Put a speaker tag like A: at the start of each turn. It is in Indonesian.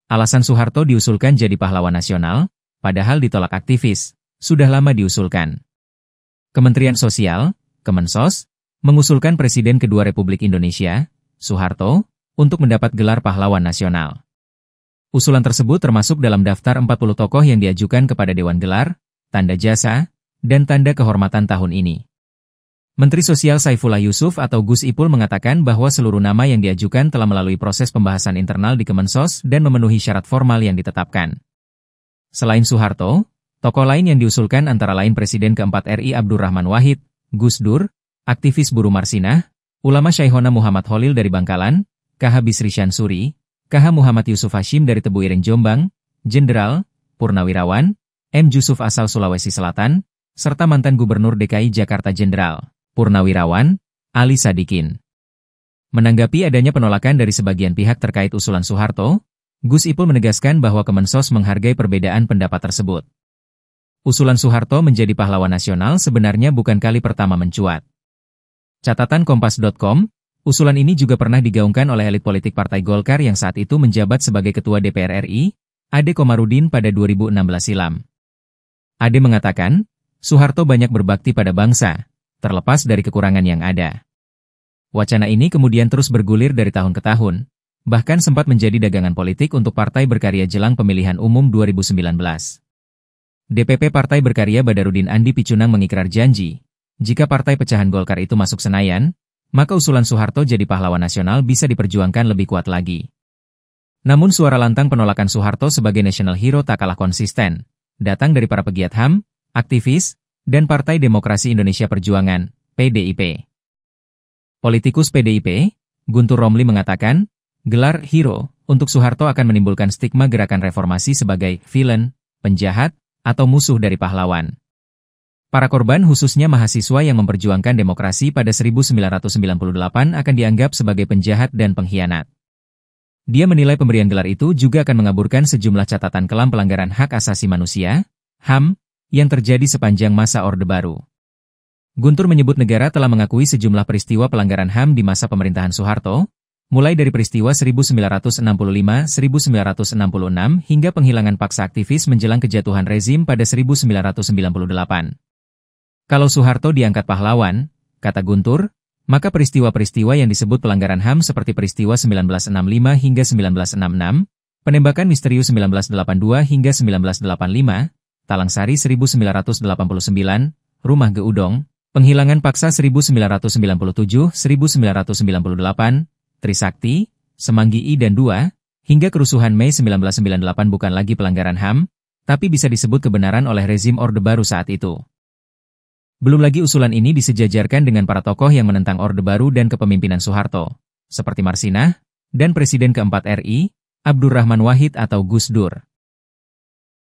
A: Alasan Soeharto diusulkan jadi pahlawan nasional, padahal ditolak aktivis, sudah lama diusulkan. Kementerian Sosial, Kemensos, mengusulkan Presiden kedua Republik Indonesia, Soeharto, untuk mendapat gelar pahlawan nasional. Usulan tersebut termasuk dalam daftar 40 tokoh yang diajukan kepada Dewan Gelar, Tanda Jasa, dan Tanda Kehormatan tahun ini. Menteri Sosial Saifullah Yusuf atau Gus Ipul mengatakan bahwa seluruh nama yang diajukan telah melalui proses pembahasan internal di Kemensos dan memenuhi syarat formal yang ditetapkan. Selain Soeharto, tokoh lain yang diusulkan antara lain Presiden keempat RI Abdurrahman Wahid, Gus Dur, aktivis buruh Marsinah, ulama Syaihona Muhammad Holil dari Bangkalan, KH Bisri Syansuri, KH Muhammad Yusuf Hashim dari Tebu Ireng Jombang, Jenderal, Purnawirawan, M. Jusuf asal Sulawesi Selatan, serta mantan Gubernur DKI Jakarta Jenderal, Purnawirawan, Ali Sadikin. Menanggapi adanya penolakan dari sebagian pihak terkait usulan Soeharto, Gus Ipul menegaskan bahwa Kemensos menghargai perbedaan pendapat tersebut. Usulan Soeharto menjadi pahlawan nasional sebenarnya bukan kali pertama mencuat. Catatan Kompas.com, usulan ini juga pernah digaungkan oleh elit politik Partai Golkar yang saat itu menjabat sebagai Ketua DPR RI, Ade Komarudin pada 2016 silam. Ade mengatakan, Soeharto banyak berbakti pada bangsa, terlepas dari kekurangan yang ada. Wacana ini kemudian terus bergulir dari tahun ke tahun, bahkan sempat menjadi dagangan politik untuk Partai Berkarya jelang pemilihan umum 2019. DPP Partai Berkarya Badarudin Andi Picunang mengikrar janji, jika Partai Pecahan Golkar itu masuk Senayan, maka usulan Soeharto jadi pahlawan nasional bisa diperjuangkan lebih kuat lagi. Namun suara lantang penolakan Soeharto sebagai national hero tak kalah konsisten, datang dari para pegiat HAM, aktivis, dan Partai Demokrasi Indonesia Perjuangan, PDIP. Politikus PDIP, Guntur Romli mengatakan, gelar hero untuk Soeharto akan menimbulkan stigma gerakan reformasi sebagai villain, penjahat, atau musuh dari pahlawan. Para korban khususnya mahasiswa yang memperjuangkan demokrasi pada 1998 akan dianggap sebagai penjahat dan pengkhianat. Dia menilai pemberian gelar itu juga akan mengaburkan sejumlah catatan kelam pelanggaran hak asasi manusia, HAM, yang terjadi sepanjang masa Orde Baru. Guntur menyebut negara telah mengakui sejumlah peristiwa pelanggaran HAM di masa pemerintahan Soeharto, mulai dari peristiwa 1965-1966 hingga penghilangan paksa aktivis menjelang kejatuhan rezim pada 1998. Kalau Soeharto diangkat pahlawan, kata Guntur, maka peristiwa-peristiwa yang disebut pelanggaran HAM seperti peristiwa 1965 hingga 1966, penembakan misterius 1982 hingga 1985, Talang Sari 1989, Rumah Geudong, penghilangan paksa 1997-1998, Trisakti, Semanggi I dan II, hingga kerusuhan Mei 1998 bukan lagi pelanggaran HAM, tapi bisa disebut kebenaran oleh rezim Orde Baru saat itu. Belum lagi usulan ini disejajarkan dengan para tokoh yang menentang Orde Baru dan kepemimpinan Soeharto, seperti Marsinah, dan Presiden keempat RI, Abdurrahman Wahid atau Gus Dur.